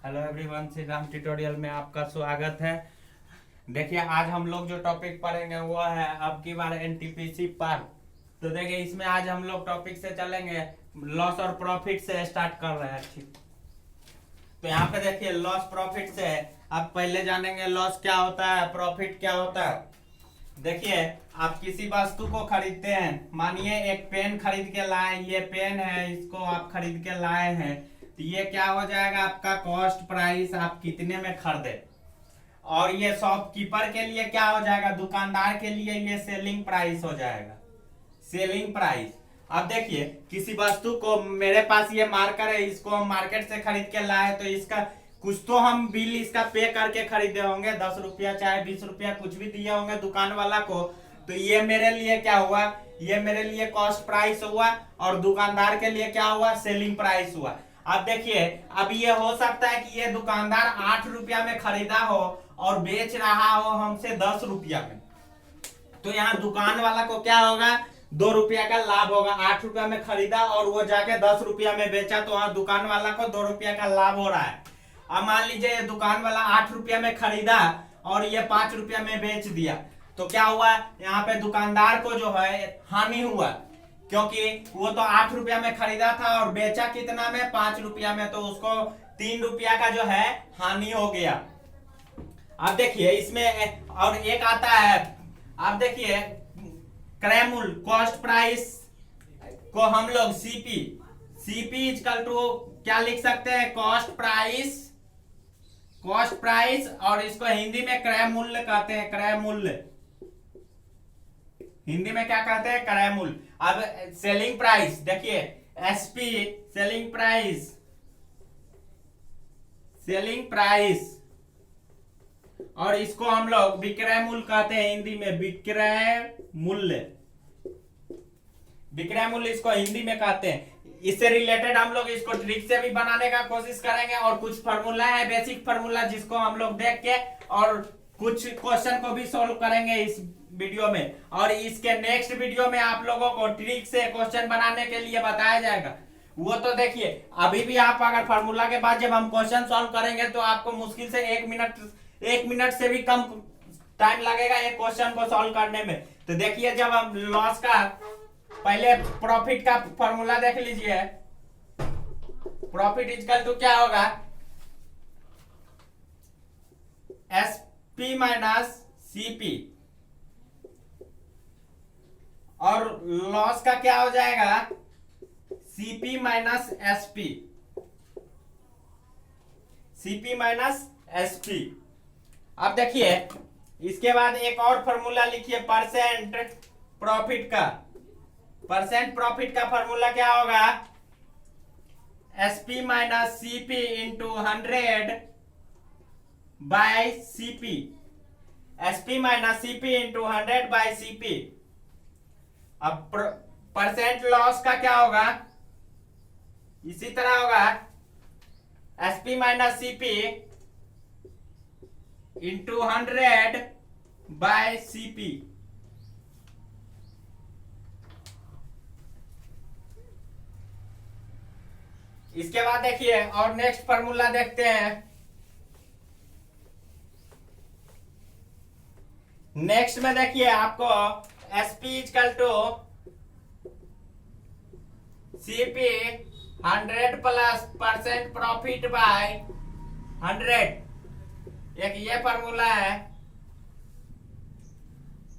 Hello everyone, Shri Ram tutorial में आपका स्वागत है। देखिए, आज हम लोग जो टॉपिक पढ़ेंगे वो है अब की बार एनटीपीसी पर। तो देखिए, इसमें आज हम लोग टॉपिक से चलेंगे, लॉस और प्रॉफिट से स्टार्ट कर रहे हैं। ठीक, तो यहाँ पे देखिए लॉस प्रॉफिट से अब पहले जानेंगे लॉस क्या होता है, प्रॉफिट क्या होता है। देखिए, आप किसी वस्तु को खरीदते हैं, मानिए एक पेन खरीद के लाए, ये पेन है, इसको आप खरीद के लाए हैं, तो ये क्या हो जाएगा, आपका कॉस्ट प्राइस, आप कितने में खरीदे। और ये शॉपकीपर के लिए क्या हो जाएगा, दुकानदार के लिए ये सेलिंग प्राइस हो जाएगा, सेलिंग प्राइस। अब देखिए, किसी वस्तु को, मेरे पास ये मार्कर है, इसको हम मार्केट से खरीद के लाए, तो इसका कुछ तो हम बिल इसका पे करके खरीदे होंगे, 10 रुपया चाहे 20 रुपया कुछ भी दिए होंगे दुकान वाला को। तो ये मेरे लिए क्या हुआ, ये मेरे लिए कॉस्ट प्राइस हुआ, और दुकानदार के लिए क्या हुआ, सेलिंग प्राइस हुआ। अब देखिए, अब ये हो सकता है कि ये दुकानदार 8 रुपया में खरीदा हो और बेच रहा हो हमसे 10 रुपया में। तो यहाँ दुकान वाला को क्या होगा, 2 रुपया का लाभ होगा। 8 रुपया में खरीदा और वो जाके 10 रुपया में बेचा, तो वहां दुकान वाला को 2 रुपया का लाभ हो रहा है। अब मान लीजिए दुकान वाला 8 रुपया में खरीदा और ये 5 रुपया में बेच दिया, तो क्या हुआ, यहाँ पे दुकानदार को जो है हानि हुआ, क्योंकि वो तो 8 रुपया में खरीदा था और बेचा कितना में, 5 रुपया में, तो उसको 3 रुपया का जो है हानि हो गया। अब देखिए इसमें और एक आता है, अब देखिए क्रय मूल्य, कॉस्ट प्राइस को हम लोग सीपी इजकल टू क्या लिख सकते हैं, कॉस्ट प्राइस, कॉस्ट प्राइस, और इसको हिंदी में क्रय मूल्य कहते हैं, क्रय मूल्य। हिंदी में क्या कहते हैं, क्रय मूल्य। अब सेलिंग प्राइस देखिए, SP selling price, selling price, और इसको हम लोग विक्रय मूल्य कहते हैं, हिंदी में विक्रय मूल्य, विक्रय मूल्य इसको हिंदी में कहते हैं। इससे रिलेटेड हम लोग इसको ट्रिक से भी बनाने का कोशिश करेंगे, और कुछ फार्मूला है, बेसिक फार्मूला, जिसको हम लोग देख के और कुछ क्वेश्चन को भी सॉल्व करेंगे इस वीडियो में। और इसके नेक्स्ट वीडियो में आप लोगों को ट्रिक से क्वेश्चन बनाने के लिए बताया जाएगा। वो तो देखिए, अभी भी आप अगर फार्मूला के बाद जब हम क्वेश्चन सॉल्व करेंगे तो आपको मुश्किल से 1 मिनट से भी कम टाइम लगेगा एक क्वेश्चन को सॉल्व करने में। तो देखिए, जब हम लॉस का, पहले प्रॉफिट का फॉर्मूला देख लीजिए। प्रॉफिट इजकल टू क्या होगा, एसपी माइनस सीपी, और लॉस का क्या हो जाएगा, CP minus SP, CP minus SP. अब देखिए, इसके बाद एक और फॉर्मूला लिखिए, परसेंट प्रॉफिट का। परसेंट प्रॉफिट का फॉर्मूला क्या होगा, SP minus CP into 100 by CP, SP minus CP into 100 by CP. अब परसेंट लॉस का क्या होगा, इसी तरह होगा, SP minus CP into 100 by CP. इसके बाद देखिए, और नेक्स्ट फार्मूला देखते हैं। नेक्स्ट में देखिए आपको SP is equal to CP 100 plus percent profit by 100, एक ये फार्मूला है।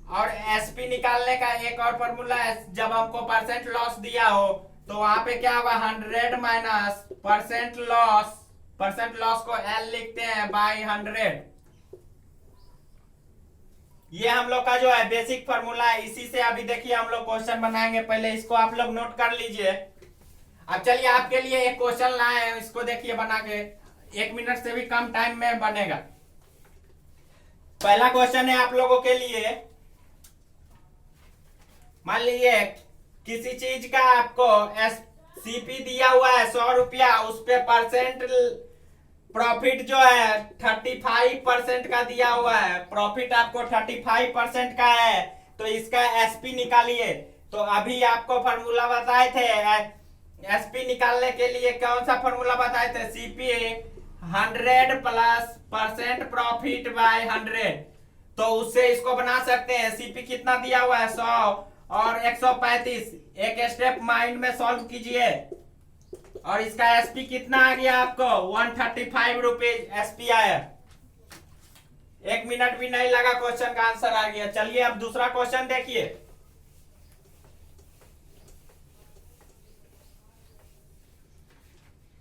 और एसपी निकालने का एक और फार्मूला है, जब हमको परसेंट लॉस दिया हो तो वहां पे क्या होगा, 100 minus percent loss, percent loss को एल लिखते हैं बाय 100। ये हम लोग का जो है बेसिक फार्मूला है। इसी से अभी देखिए हम लोग क्वेश्चन बनाएंगे, पहले इसको आप लोग नोट कर लीजिए। अब चलिए, आपके लिए एक क्वेश्चन लाए हैं, इसको देखिए बना के, 1 मिनट से भी कम टाइम में बनेगा। पहला क्वेश्चन है आप लोगों के लिए, मान लीजिए किसी चीज का आपको सीपी दिया हुआ है 100 रुपया, उस पे परसेंट प्रॉफिट जो है 35% का दिया हुआ है, प्रॉफिट आपको 35% का है, तो इसका एसपी निकालिए। तो अभी आपको फॉर्मूला बताए थे, एसपी निकालने के लिए कौन सा फॉर्मूला बताए थे, CP 100 plus percent profit by 100, तो उससे इसको बना सकते हैं। सीपी कितना दिया हुआ है 100 और 135। एक स्टेप माइंड में सॉल्व कीजिए और इसका एसपी कितना आ गया आपको 135 रुपीज एसपी आया। 1 मिनट भी नहीं लगा, क्वेश्चन का आंसर आ गया। चलिए अब दूसरा क्वेश्चन देखिए।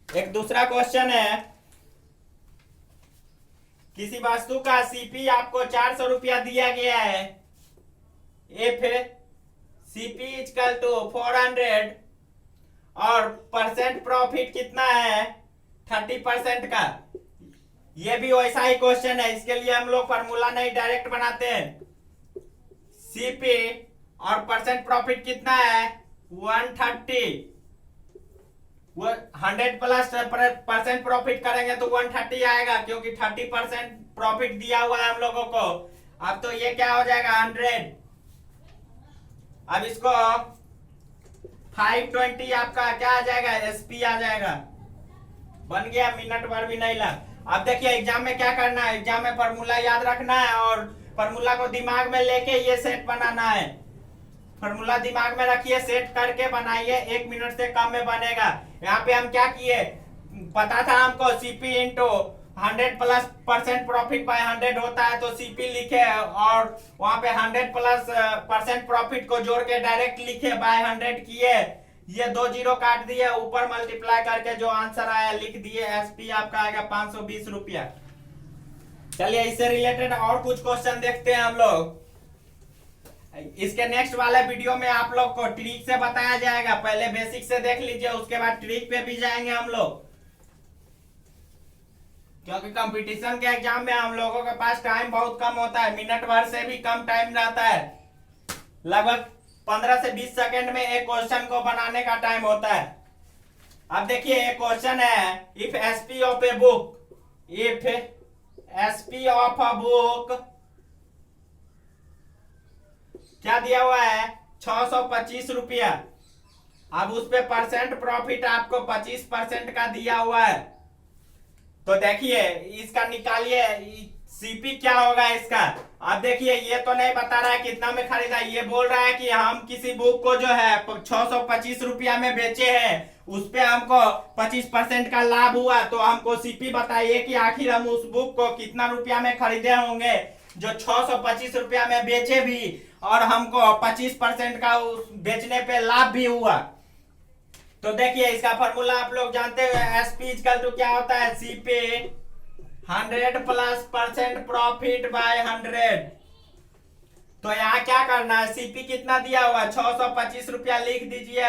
एक दूसरा क्वेश्चन है, किसी वस्तु का सीपी आपको 400 रुपया दिया गया है। इफ सीपी इजकल टू 400 और परसेंट प्रॉफिट कितना है 30% का। ये भी वैसा ही क्वेश्चन है, इसके लिए हम लोग फॉर्मूला नहीं डायरेक्ट बनाते हैं। सीपी और परसेंट प्रॉफिट कितना है 130। 100 प्लस परसेंट प्रॉफिट करेंगे तो 130 आएगा, क्योंकि 30% प्रॉफिट दिया हुआ है हम लोगों को। अब तो ये क्या हो जाएगा 100। अब इसको 520 आपका क्या आ जाएगा एसपी आ जाएगा। बन गया, मिनट भर भी नहीं लगा। अब देखिए एग्जाम में क्या करना है, एग्जाम में फॉर्मूला याद रखना है और फॉर्मूला को दिमाग में लेके ये सेट बनाना है। फॉर्मूला दिमाग में रखिए, सेट करके बनाइए, 1 मिनट से कम में बनेगा। यहाँ पे हम क्या किए, पता था हमको CP into 100 plus percent profit by 100 होता है, तो सीपी लिखे और वहां पे 100 प्लस परसेंट प्रॉफिट को जोड़ के डायरेक्ट लिखे बाय 100 किए। ये 2 जीरो काट दिए, ऊपर मल्टीप्लाई करके जो आंसर आया लिख दिए। एसपी आपका आएगा 520 रुपया। चलिए इससे रिलेटेड और कुछ क्वेश्चन देखते हैं हम लोग। इसके नेक्स्ट वाले वीडियो में आप लोग को ट्रिक से बताया जाएगा। पहले बेसिक से देख लीजिए, उसके बाद ट्रिक पे भी जाएंगे हम लोग, क्योंकि कंपटीशन के एग्जाम में हम लोगों के पास टाइम बहुत कम होता है। मिनट भर से भी कम टाइम रहता है, लगभग 15 से 20 सेकंड में एक क्वेश्चन को बनाने का टाइम होता है। अब देखिए एक क्वेश्चन है, if SP of a book, if SP of a book क्या दिया हुआ है 625 रुपया। अब उस पे परसेंट प्रॉफिट आपको 25% का दिया हुआ है। तो देखिए इसका निकालिए सीपी क्या होगा इसका। अब देखिए ये तो नहीं बता रहा है कितना में खरीदा, ये बोल रहा है कि हम किसी बुक को जो है 625 रुपया में बेचे हैं, उस पे हमको 25% का लाभ हुआ। तो हमको सीपी बताइए कि आखिर हम उस बुक को कितना रुपया में खरीदे होंगे जो 625 रुपया में बेचे भी और हमको 25% का उस बेचने पे लाभ भी हुआ। तो देखिए इसका फॉर्मूला आप लोग जानते हैं, एसपी इक्वल टू क्या होता है CP 100 plus percent profit by 100। तो यहाँ क्या करना है, सीपी कितना दिया हुआ 625 रुपया लिख दीजिए,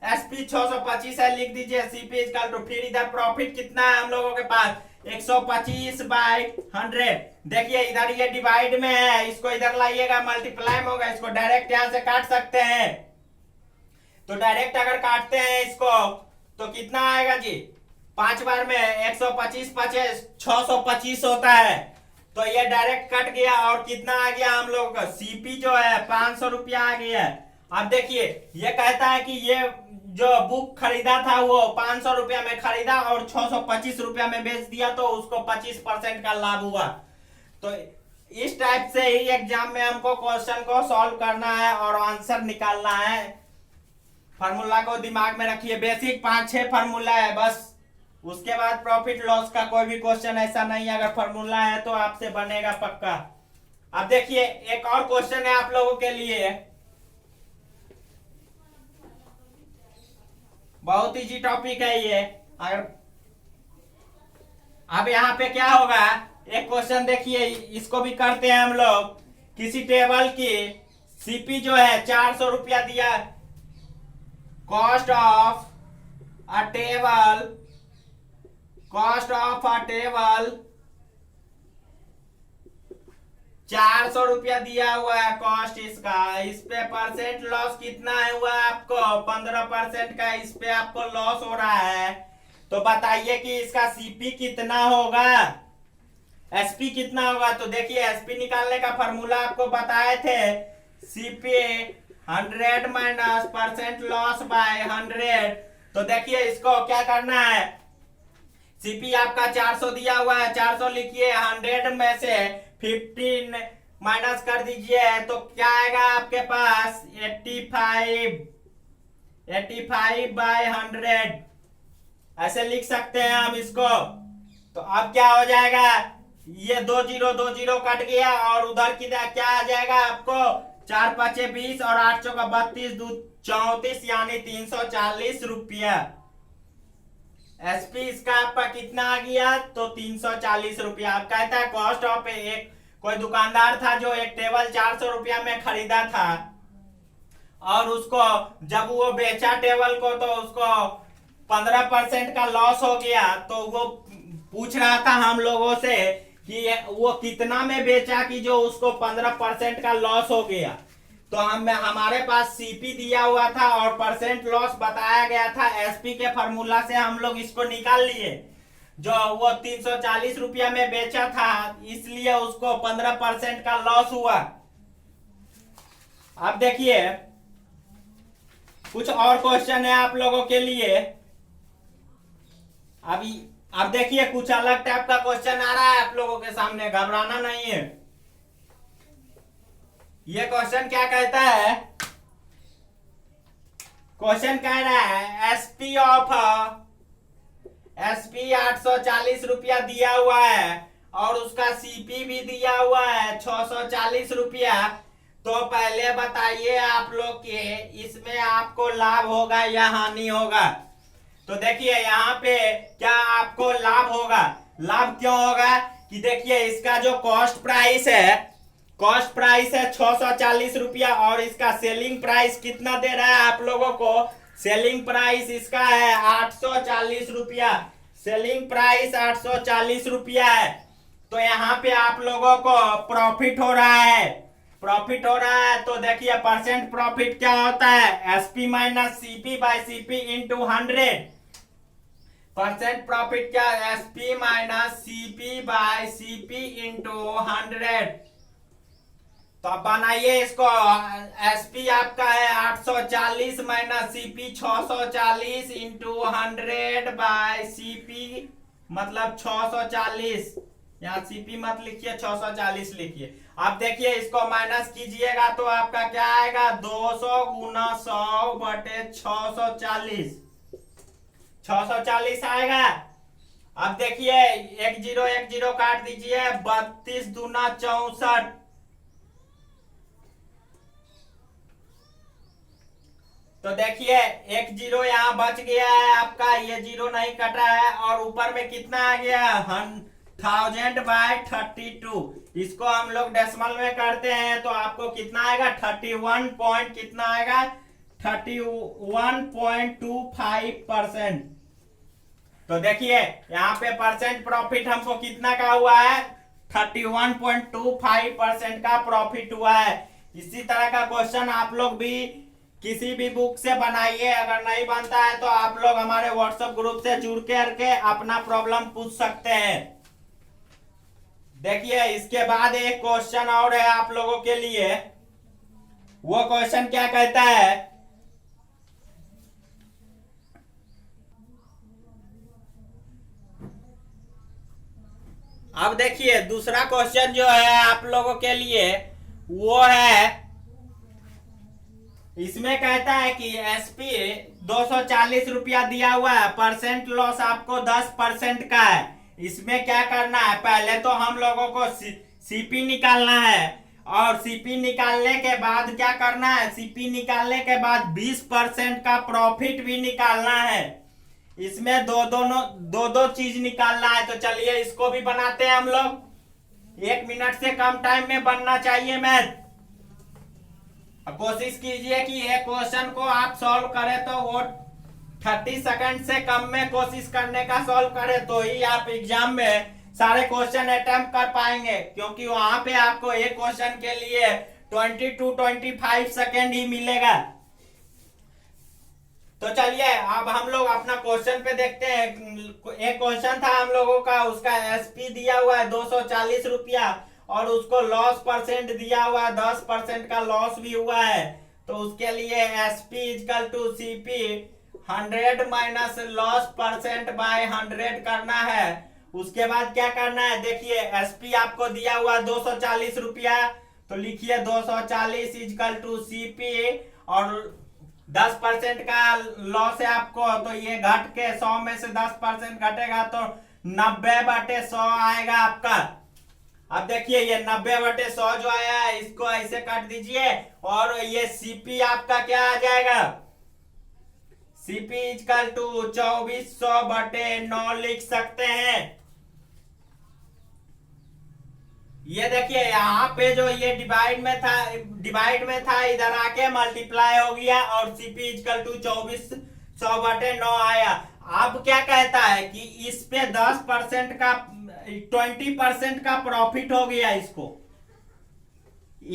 एसपी 625 है लिख दीजिए, सीपी इक्वल टू, फिर इधर प्रॉफिट कितना है हम लोगों के पास 125 बाय 100। देखिए इधर ये डिवाइड में है, इसको इधर लाइएगा मल्टीप्लाई में होगा, इसको डायरेक्ट यहां से काट सकते हैं। तो डायरेक्ट अगर काटते हैं इसको तो कितना आएगा जी, 5 बार में 125 25 625 होता है। तो ये डायरेक्ट कट गया और कितना आ गया हम लोग का सीपी जो है 500 रुपया आ गया। अब देखिए ये कहता है कि ये जो बुक खरीदा था वो 500 रुपया में खरीदा और 625 रुपया में बेच दिया, तो उसको 25% का लाभ हुआ। तो इस टाइप से ही एग्जाम में हमको क्वेश्चन को सॉल्व करना है और आंसर निकालना है। फार्मूला को दिमाग में रखिए, बेसिक 5-6 फार्मूला है बस, उसके बाद प्रॉफिट लॉस का कोई भी क्वेश्चन ऐसा नहीं है। अगर फार्मूला है तो आपसे बनेगा पक्का। अब देखिए एक और क्वेश्चन है आप लोगों के लिए, बहुत इजी टॉपिक है ये। अगर अब यहाँ पे क्या होगा, एक क्वेश्चन देखिए, इसको भी करते हैं हम लोग। किसी टेबल की सीपी जो है 400 रुपया दिया, cost of a table, cost of a table 400 रुपया दिया हुआ है कॉस्ट इसका। इस पे परसेंट लॉस कितना है हुआ आपको 15% का, इस पे आपको लॉस हो रहा है। तो बताइए कि इसका सीपी कितना होगा, एसपी कितना होगा। तो देखिए एसपी निकालने का फॉर्मूला आपको बताए थे, CP 100 minus percent loss by 100। तो देखिए इसको क्या करना है, सीपी आपका 400 दिया हुआ है, 400 लिखिए, 100 में से 15 माइनस कर दीजिए तो क्या आएगा आपके पास 85 बाय 100, ऐसे लिख सकते हैं हम इसको। तो अब क्या हो जाएगा, ये 2 कट गया और उधर की क्या आ जाएगा आपको 4 5 20 और 8 चौका 32 2 34 यानी 340 रुपया। एसपी इसका आपका कितना आ गया तो 340 रुपया। अब कहता है कॉस्ट ऑफ एक, कोई दुकानदार था जो एक टेबल 400 रुपया में खरीदा था और उसको जब वो बेचा टेबल को तो उसको 15% का लॉस हो गया। तो वो पूछ रहा था हम लोगों से कि वो कितना में बेचा कि जो उसको 15% का लॉस हो गया। तो हमारे पास सीपी दिया हुआ था और परसेंट लॉस बताया गया था। एसपी के फार्मूला से हम लोग इसको निकाल लिए। जो वो 340 रुपया में बेचा था इसलिए उसको 15% का लॉस हुआ। अब देखिए कुछ और क्वेश्चन है आप लोगों के लिए। अब देखिए कुछ अलग टाइप का क्वेश्चन आ रहा है आप लोगों के सामने, घबराना नहीं है। ये क्वेश्चन क्या कहता है, क्वेश्चन कह रहा है एसपी 840 रुपया दिया हुआ है और उसका सीपी भी दिया हुआ है 640 रुपया। तो पहले बताइए आप लोग के इसमें आपको लाभ होगा या हानि होगा। तो देखिए यहाँ पे क्या आपको लाभ होगा। लाभ क्यों होगा कि देखिए इसका जो कॉस्ट प्राइस है 640 रुपया और इसका सेलिंग प्राइस कितना दे रहा है आप लोगों को। सेलिंग प्राइस इसका है 840 रुपया। सेलिंग प्राइस 840 रुपया है। तो यहाँ पे आप लोगों को प्रॉफिट हो रहा है। तो देखिए परसेंट प्रॉफिट क्या होता है, SP minus CP by CP into 100। Percent profit क्या, SP minus CP by CP into 100। तो अब बनाइए इसको। एसपी आपका है 840 minus CP 640 into 100 by CP मतलब 640। यहाँ सीपी मत लिखिए 640 लिखिए। अब देखिए इसको माइनस कीजिएगा तो आपका क्या आएगा 200 गुना 100 बटे 640 आएगा। अब देखिए 10 काट दीजिए 32 दूना 64। तो देखिए 10 यहाँ बच गया है आपका, ये 0 नहीं कटा है और ऊपर में कितना आ गया 1000 बाय 32। इसको हम लोग डेसिमल में करते हैं तो आपको कितना आएगा 31 पॉइंट कितना आएगा 31.25%। तो देखिए यहाँ पे परसेंट प्रॉफिट हमको कितना का हुआ है 31.25% का प्रॉफिट हुआ है। इसी तरह का क्वेश्चन आप लोग भी किसी भी बुक से बनाइए। अगर नहीं बनता है तो आप लोग हमारे व्हाट्सएप ग्रुप से जुड़ करके अपना प्रॉब्लम पूछ सकते हैं। देखिए इसके बाद एक क्वेश्चन और है आप लोगों के लिए। वो क्वेश्चन क्या कहता है, अब देखिए दूसरा क्वेश्चन जो है आप लोगों के लिए वो है, इसमें कहता है कि एसपी 240 रुपया दिया हुआ है, परसेंट लॉस आपको 10% का है। इसमें क्या करना है, पहले तो हम लोगों को सीपी निकालना है और सीपी निकालने के बाद क्या करना है, सीपी निकालने के बाद 20% का प्रॉफिट भी निकालना है। इसमें दो चीज निकालना है। तो चलिए इसको भी बनाते हैं हम लोग। 1 मिनट से कम टाइम में बनना चाहिए मैथ। कोशिश कीजिए कि एक क्वेश्चन को आप सॉल्व करें तो वो 30 सेकंड से कम में कोशिश करने का सॉल्व करें तो ही आप एग्जाम में सारे क्वेश्चन अटेम्प्ट कर पाएंगे, क्योंकि वहां पे आपको एक क्वेश्चन के लिए 20 to 25 सेकंड ही मिलेगा। तो चलिए अब हम लोग अपना क्वेश्चन पे देखते हैं। एक क्वेश्चन था हम लोगों का, उसका एसपी दिया हुआ है 240 रुपया और उसको लॉस परसेंट दिया हुआ है 10% का लॉस भी हुआ है। तो उसके लिए SP is equal to CP 100 minus loss percent by 100 करना है। उसके बाद क्या करना है, देखिए एसपी आपको दिया हुआ 240 रुपया, तो लिखिए 240 इजकल टू सीपी, और 10% का लॉस है आपको, तो ये घट के 100 में से 10% घटेगा तो 90/100 आएगा आपका। अब देखिए ये 90/100 जो आया है इसको ऐसे काट दीजिए, और ये सीपी आपका क्या आ जाएगा, सीपी इजकल टू 2400/9 लिख सकते हैं। ये देखिए यहाँ पे जो ये डिवाइड में था इधर आके मल्टीप्लाई हो गया, और सीपी इजकल टू 2400/9 आया। अब क्या कहता है कि इस पे 10% का 20% का प्रॉफिट हो गया, इसको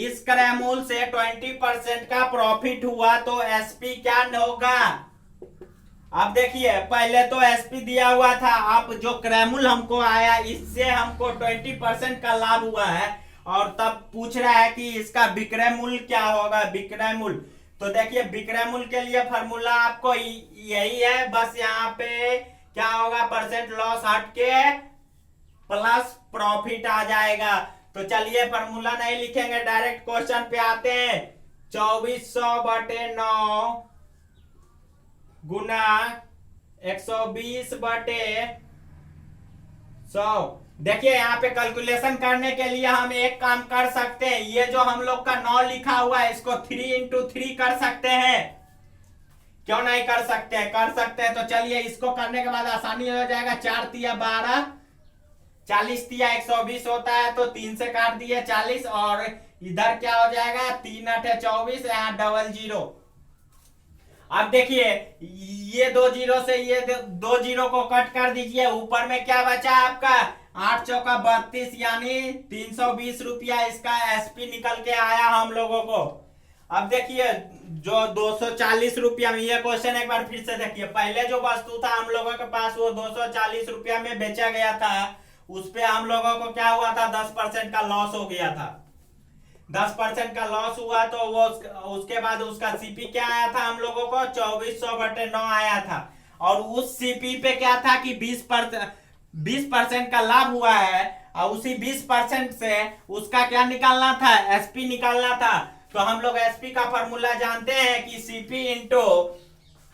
इस क्रैमूल से 20% का प्रॉफिट हुआ, तो एसपी क्या होगा। अब देखिए पहले तो एसपी दिया हुआ था, अब जो क्रैमूल हमको आया इससे हमको 20% का लाभ हुआ है, और तब पूछ रहा है कि इसका विक्रय मूल्य क्या होगा, विक्रय मूल्य। तो देखिए विक्रय मूल्य के लिए फॉर्मूला आपको यही है, बस यहाँ पे क्या होगा, परसेंट लॉस हट के प्लस प्रॉफिट आ जाएगा। तो चलिए फॉर्मूला नहीं लिखेंगे, डायरेक्ट क्वेश्चन पे आते हैं। 2400/9 गुना 120/100। देखिए यहाँ पे कैलकुलेशन करने के लिए हम एक काम कर सकते हैं, ये जो हम लोग का 9 लिखा हुआ है इसको 3 × 3 कर सकते हैं, क्यों नहीं कर सकते हैं, कर सकते हैं। तो चलिए इसको करने के बाद आसानी हो जाएगा। 4 तिया 12, 40 तिया 120 होता है, तो 3 से काट दिए 40, और इधर क्या हो जाएगा, 3 8 24, यहाँ डबल जीरो। अब देखिए ये 2 जीरो से ये 2 जीरो को कट कर दीजिए, ऊपर में क्या बचा आपका, 8 चौका 32, यानी 320 रुपया इसका एसपी निकल के आया हम लोगों को। अब देखिए जो 240 रुपया में, ये क्वेश्चन एक बार फिर से देखिए, पहले जो वस्तु था हम लोगों के पास वो 240 रुपया में बेचा गया था, उस पे हम लोगों को क्या हुआ था, 10% का लॉस हो गया था। 10% का लॉस हुआ तो वो उसके बाद उसका सीपी क्या आया था हम लोगों को, 2400/9 आया था, और उस सीपी पे क्या था कि 20% का लाभ हुआ है, और उसी 20% से उसका क्या निकालना था, एसपी निकालना था। तो हम लोग एसपी का फॉर्मूला जानते हैं कि CP into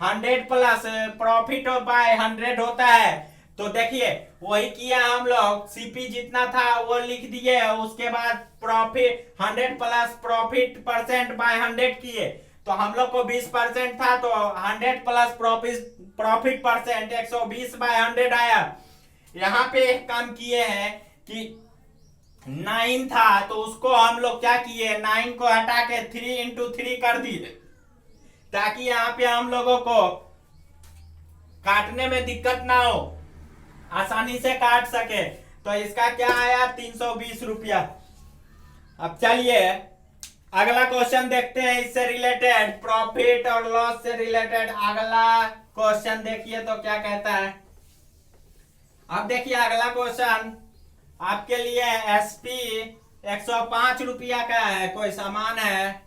100 plus profit by 100 होता है। तो देखिए वही किया हम लोग, सीपी जितना था वो लिख दिए, उसके बाद profit 100 plus profit percent by 100 किए, तो हम लोग को 20% था, तो 100 प्लस प्रॉफिट परसेंट 120/100 आया। यहाँ पे एक काम किए हैं कि 9 था, तो उसको हम लोग क्या किए, 9 को हटा के 3 × 3 कर दिए, ताकि यहाँ पे हम लोगों को काटने में दिक्कत ना हो, आसानी से काट सके। तो इसका क्या आया, 320 रुपया। अब चलिए अगला क्वेश्चन देखते हैं, इससे रिलेटेड, प्रॉफिट और लॉस से रिलेटेड अगला क्वेश्चन देखिए तो क्या कहता है। अब देखिए अगला क्वेश्चन आपके लिए एसपी 105 रुपया का है, कोई सामान है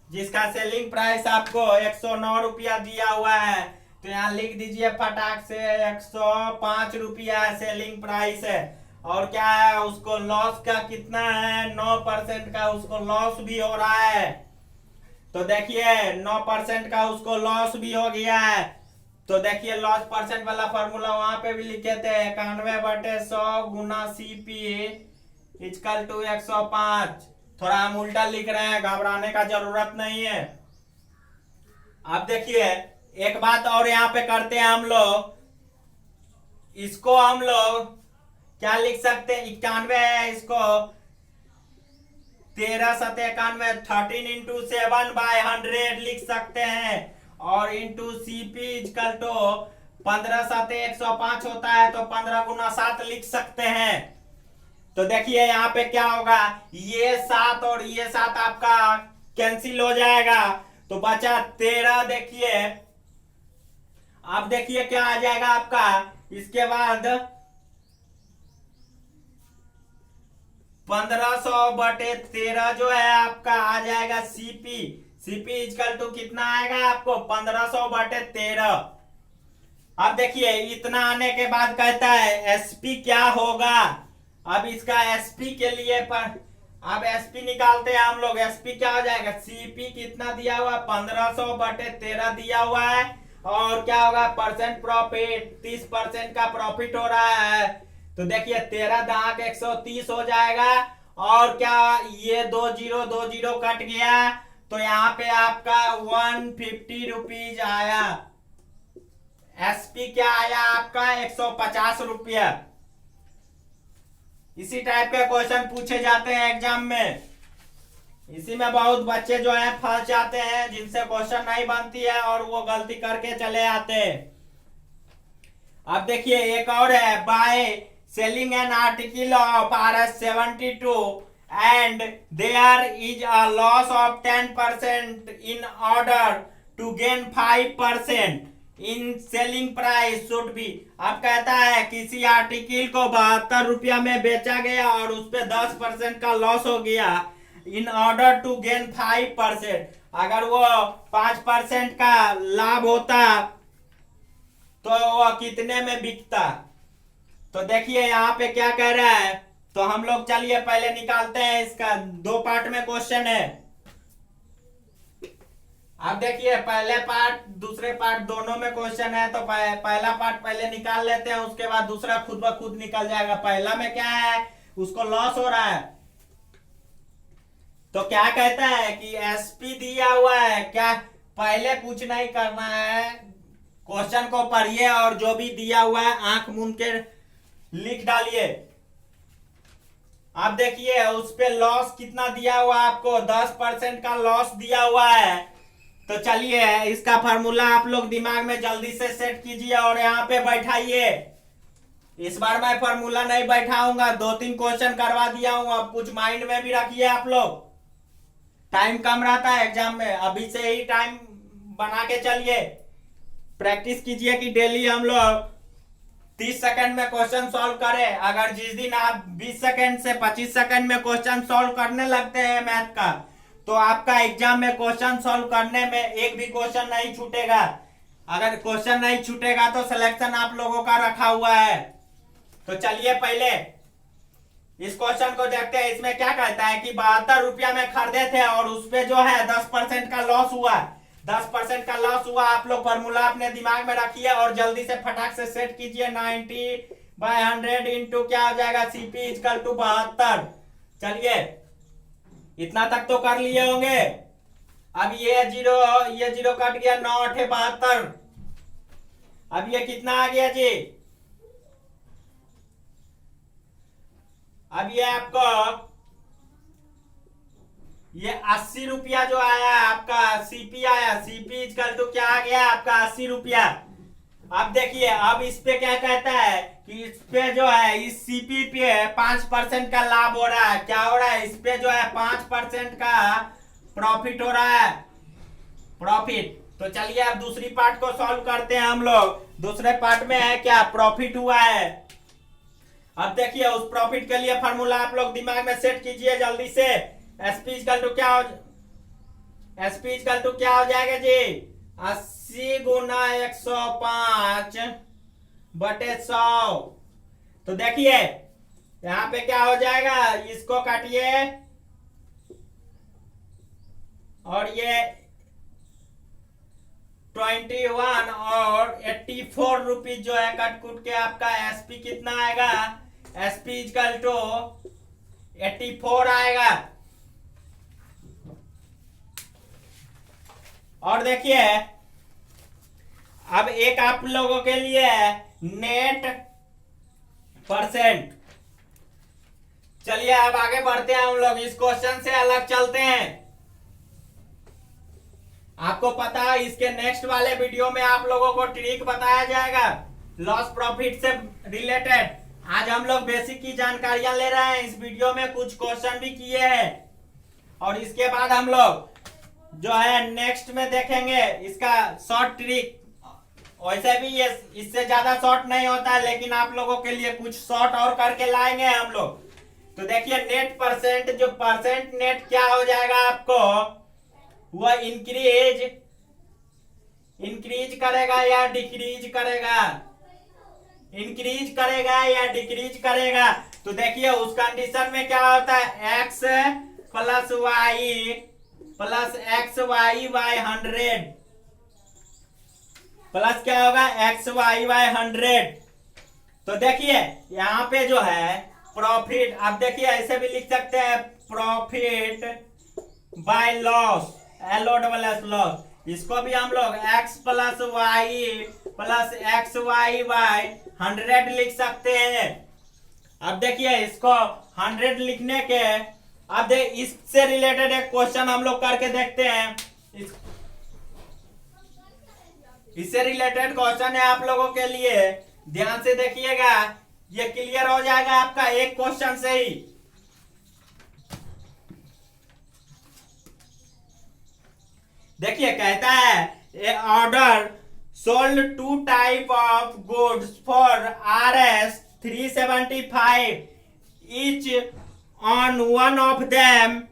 जिसका सेलिंग प्राइस आपको 109 रुपया दिया हुआ है, तो यहाँ लिख दीजिए फटाक से 105 रुपया सेलिंग प्राइस है, और क्या है उसको लॉस का कितना है, 9% का उसको लॉस भी हो रहा है। तो देखिए 9% का उसको लॉस भी हो गया है। तो देखिए लॉस परसेंट वाला फॉर्मूला वहां पे भी लिखे थे, 91/100 गुना सीपी इजकल टू 105। थोड़ा हम उल्टा लिख रहे हैं, घबराने का जरूरत नहीं है। अब देखिए एक बात और यहाँ पे करते हैं हम लोग, इसको हम लोग क्या लिख सकते हैं, 91 है, इसको 13 7 91, 13 × 7/100 लिख सकते हैं, और इंटू सीपी इजकल टू 15 7 105 होता है, तो 15 × 7 लिख सकते हैं। तो देखिए यहाँ पे क्या होगा, ये 7 और ये 7 आपका कैंसिल हो जाएगा, तो बचा 13। देखिए अब देखिए क्या आ जाएगा आपका, इसके बाद 1500/13 जो है आपका आ जाएगा सीपी। सीपी इजकल टू कितना आएगा आपको 1500/13। अब देखिए इतना आने के बाद कहता है एसपी क्या होगा। अब इसका एसपी के लिए अब एसपी निकालते हैं हम लोग। एसपी क्या हो जाएगा, सीपी कितना दिया हुआ 1500/13 दिया हुआ है, और क्या होगा परसेंट प्रॉफिट 30% का प्रॉफिट हो रहा है। तो देखिए 13 दहाक 130 हो जाएगा, और क्या ये 20 कट गया, तो यहाँ पे आपका 150 रुपीज आया। एसपी क्या आया आपका 150 रुपया। इसी टाइप के क्वेश्चन पूछे जाते हैं एग्जाम में। इसी में बहुत बच्चे जो है फंस जाते हैं, जिनसे क्वेश्चन नहीं बनती है और वो गलती करके चले आते हैं। अब देखिए एक और है, by selling an article of RS72 and there is a loss of 10% in order to gain 5% in selling price should be। अब कहता है किसी आर्टिकल को 72 रुपया में बेचा गया और उस पे 10% का लॉस हो गया। इन ऑर्डर टू गेन 5%, अगर वो 5% का लाभ होता तो वो कितने में बिकता। तो देखिए यहाँ पे क्या कह रहा है, तो हम लोग चलिए पहले निकालते हैं। इसका 2 पार्ट में क्वेश्चन है। अब देखिए पहले पार्ट दूसरे पार्ट दोनों में क्वेश्चन है, तो पहला पार्ट पहले निकाल लेते हैं, उसके बाद दूसरा खुद ब खुद निकल जाएगा। पहला में क्या है, उसको लॉस हो रहा है, तो क्या कहता है कि एसपी दिया हुआ है। क्या पहले कुछ नहीं करना है, क्वेश्चन को पढ़िए और जो भी दिया हुआ है आंख मूंद के लिख डालिए। अब देखिए उस पे लॉस कितना दिया हुआ आपको, 10% का लॉस दिया हुआ है। तो चलिए इसका फार्मूला आप लोग दिमाग में जल्दी से सेट कीजिए और यहाँ पे बैठाइए। इस बार मैं फार्मूला नहीं बैठाऊंगा, 2-3 क्वेश्चन करवा दिया हूं, अब कुछ माइंड में भी रखिए आप लोग। टाइम कम रहता है एग्जाम में, अभी से ही टाइम बना के चलिए। प्रैक्टिस कीजिए कि डेली हम लोग 30 सेकंड में क्वेश्चन सॉल्व करें। अगर जिस दिन आप 20 सेकंड से 25 सेकंड में क्वेश्चन सॉल्व करने लगते हैं मैथ का, तो आपका एग्जाम में क्वेश्चन सॉल्व करने में एक भी क्वेश्चन नहीं छूटेगा। अगर क्वेश्चन नहीं छूटेगा तो सिलेक्शन आप लोगों का रखा हुआ है। तो चलिए पहले इस क्वेश्चन को देखते हैं। इसमें क्या कहता है कि 72 रुपया में खरीदे थे और उस पे जो है 10% का लॉस हुआ। 10% का लॉस हुआ। आप लोग फॉर्मूला अपने दिमाग में रखिए और जल्दी से फटाक से सेट कीजिए। 90/100 इंटू क्या हो जाएगा, सीपी इजकल टू 72। चलिए इतना तक तो कर लिए होंगे। अब ये जीरो कट गया, 9×8=72। अब ये कितना आ गया जी, अब ये आपको ये 80 रुपया जो आया आपका सीपी आया। सीपी इजकल टू क्या आ गया आपका 80 रुपया। अब देखिए अब इस पे क्या कहता है कि इस पे जो है इस सीपी पे 5% का लाभ हो रहा है। क्या हो रहा है, इस पे जो है 5% का प्रॉफिट हो रहा है, प्रॉफिट। तो चलिए अब दूसरी पार्ट को सॉल्व करते हैं हम लोग। दूसरे पार्ट में है क्या, प्रॉफिट हुआ है। अब देखिए उस प्रॉफिट के लिए फार्मूला आप लोग दिमाग में सेट कीजिए जल्दी से। एसपी इजकल टू क्या हो जाएगा जी, 80 गुना 105/100। तो देखिए यहां पे क्या हो जाएगा, इसको काटिए और ये 21 और 84 रुपीज जो है कट कुट के आपका एसपी कितना आएगा, एसपी इजकल टू 84 आएगा। और देखिए अब एक आप लोगों के लिए नेट परसेंट। चलिए अब आगे बढ़ते हैं हम लोग, इस क्वेश्चन से अलग चलते हैं। आपको पता है इसके नेक्स्ट वाले वीडियो में आप लोगों को ट्रिक बताया जाएगा लॉस प्रॉफिट से रिलेटेड। आज हम लोग बेसिक की जानकारियां ले रहे हैं, इस वीडियो में कुछ क्वेश्चन भी किए हैं और इसके बाद हम लोग जो है नेक्स्ट में देखेंगे इसका शॉर्ट ट्रिक। वैसे भी ये इससे ज्यादा शॉर्ट नहीं होता है, लेकिन आप लोगों के लिए कुछ शॉर्ट और करके लाएंगे हम लोग। तो देखिए नेट परसेंट, जो परसेंट नेट क्या हो जाएगा आपको वह इंक्रीज करेगा या डिक्रीज करेगा, इंक्रीज करेगा या डिक्रीज करेगा। तो देखिए उस कंडीशन में क्या होता है, x plus x y by 100 plus क्या होगा, एक्स वाई बाय 100। तो देखिए यहाँ पे जो है प्रॉफिट, आप देखिए ऐसे भी लिख सकते हैं, profit by loss, LOSS loss. इसको भी हम लोग x plus x y by 100 लिख सकते हैं। अब देखिए इसको 100 लिखने के, अब इससे रिलेटेड एक क्वेश्चन हम लोग करके देखते हैं। इससे रिलेटेड क्वेश्चन है आप लोगों के लिए, ध्यान से देखिएगा, ये क्लियर हो जाएगा आपका एक क्वेश्चन से ही। देखिए कहता है a order sold 2 type of goods for RS 375, each on one of them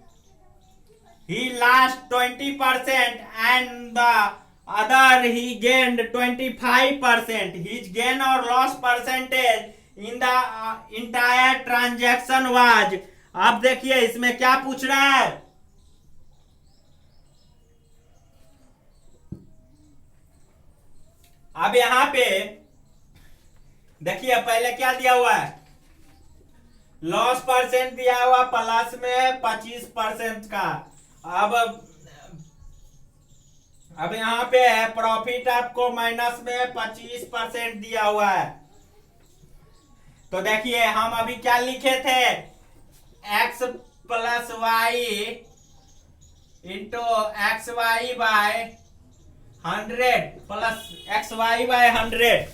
he lost 20% and the other he gained 25%. His gain or loss percentage in the entire transaction was, अब देखिए इसमें क्या पूछ रहा है, अब यहां पे देखिए पहले क्या दिया हुआ है, लॉस परसेंट दिया हुआ प्लस में 25% का। अब यहां पे है प्रॉफिट आपको माइनस में 25% दिया हुआ है। तो देखिए हम अभी क्या लिखे थे, x plus y into x y by 100 plus x y by 100।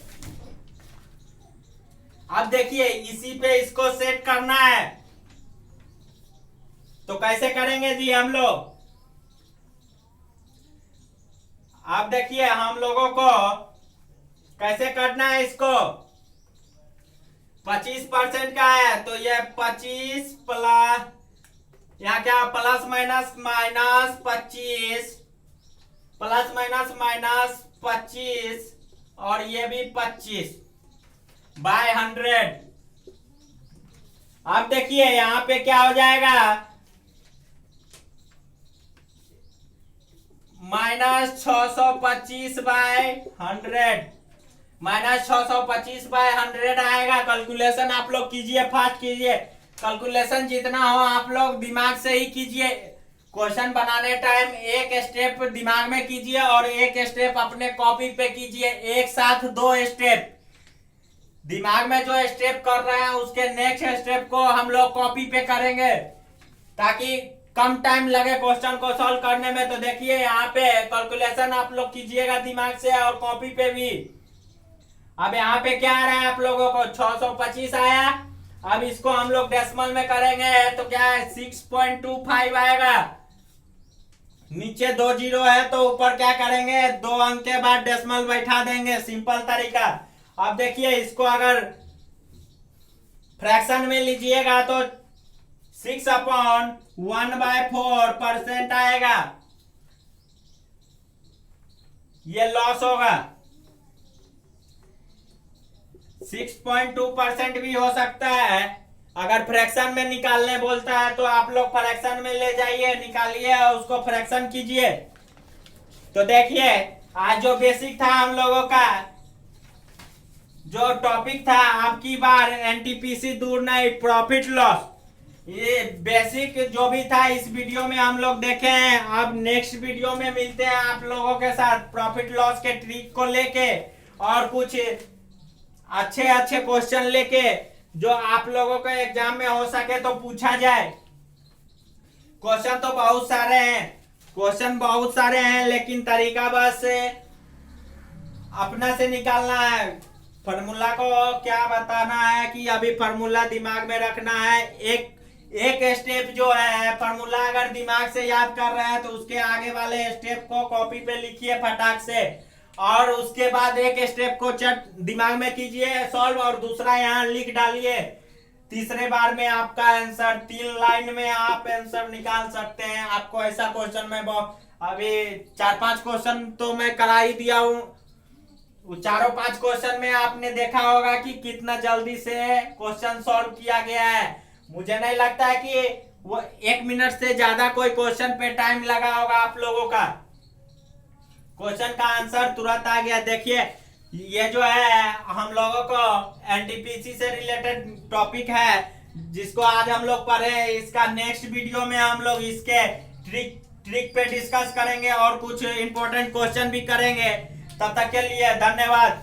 अब देखिए इसी पे इसको सेट करना है, तो कैसे करेंगे जी हम लोग, अब देखिए हम लोगों को कैसे करना है इसको, 25% का है तो ये 25 प्लस, यहाँ क्या plus minus minus 25, plus minus minus 25 और ये भी 25 बाय 100। अब देखिए यहां पे क्या हो जाएगा, माइनस 625 बाय 100, माइनस 625 बाय 100 आएगा। कैलकुलेशन आप लोग कीजिए, फास्ट कीजिए, कैलकुलेशन जितना हो आप लोग दिमाग से ही कीजिए। क्वेश्चन बनाने टाइम एक स्टेप दिमाग में कीजिए और एक स्टेप अपने कॉपी पे कीजिए, एक साथ 2 स्टेप। दिमाग में जो स्टेप कर रहे हैं उसके नेक्स्ट स्टेप को हम लोग कॉपी पे करेंगे ताकि कम टाइम लगे क्वेश्चन को सॉल्व करने में। तो देखिए यहाँ पे कैलकुलेशन आप लोग कीजिएगा दिमाग से और कॉपी पे भी। अब यहाँ पे क्या आ रहा है आप लोगों को, 625 आया। अब इसको हम लोग डेसिमल में करेंगे तो क्या है, 6.25 आएगा। नीचे 2 जीरो है तो ऊपर क्या करेंगे, 2 अंक के बाद डेसिमल बैठा देंगे, सिंपल तरीका। अब देखिए इसको अगर फ्रैक्शन में लीजिएगा तो 6/1/4% आएगा, ये लॉस होगा। 6.2% भी हो सकता है। अगर फ्रैक्शन में निकालने बोलता है तो आप लोग फ्रैक्शन में ले जाइए, निकालिए और उसको फ्रैक्शन कीजिए। तो देखिए आज जो बेसिक था हम लोगों का, जो टॉपिक था आपकी बार एनटीपीसी दूर नहीं, प्रॉफिट लॉस, ये बेसिक जो भी था इस वीडियो में हम लोग देखे हैं। अब नेक्स्ट वीडियो में मिलते हैं आप लोगों के साथ प्रॉफिट लॉस के ट्रिक को लेके और कुछ अच्छे अच्छे क्वेश्चन लेके जो आप लोगों के एग्जाम में हो सके तो पूछा जाए। क्वेश्चन तो बहुत सारे हैं, लेकिन तरीका बस अपना से निकालना है। फार्मूला को क्या बताना है कि अभी फार्मूला दिमाग में रखना है। एक स्टेप जो है फार्मूला अगर दिमाग से याद कर रहे हैं तो उसके आगे वाले स्टेप को कॉपी पे लिखिए फटाक से, और उसके बाद एक स्टेप को चट दिमाग में कीजिए सॉल्व और दूसरा यहाँ लिख डालिए। तीसरे बार में आपका आंसर 3 लाइन में आप आंसर निकाल सकते हैं। आपको ऐसा क्वेश्चन में अभी 4-5 क्वेश्चन तो मैं करा ही दिया हूँ। वो चारों 5 क्वेश्चन में आपने देखा होगा कि कितना जल्दी से क्वेश्चन सॉल्व किया गया है। मुझे नहीं लगता है कि वो 1 मिनट से ज्यादा कोई क्वेश्चन पे टाइम लगा होगा आप लोगों का। क्वेश्चन का आंसर तुरंत आ गया। देखिए ये जो है हम लोगों को एनटीपीसी से रिलेटेड टॉपिक है जिसको आज हम लोग पढ़े। इसका नेक्स्ट वीडियो में हम लोग इसके ट्रिक पे डिस्कस करेंगे और कुछ इंपॉर्टेंट क्वेश्चन भी करेंगे। तब तक के लिए धन्यवाद।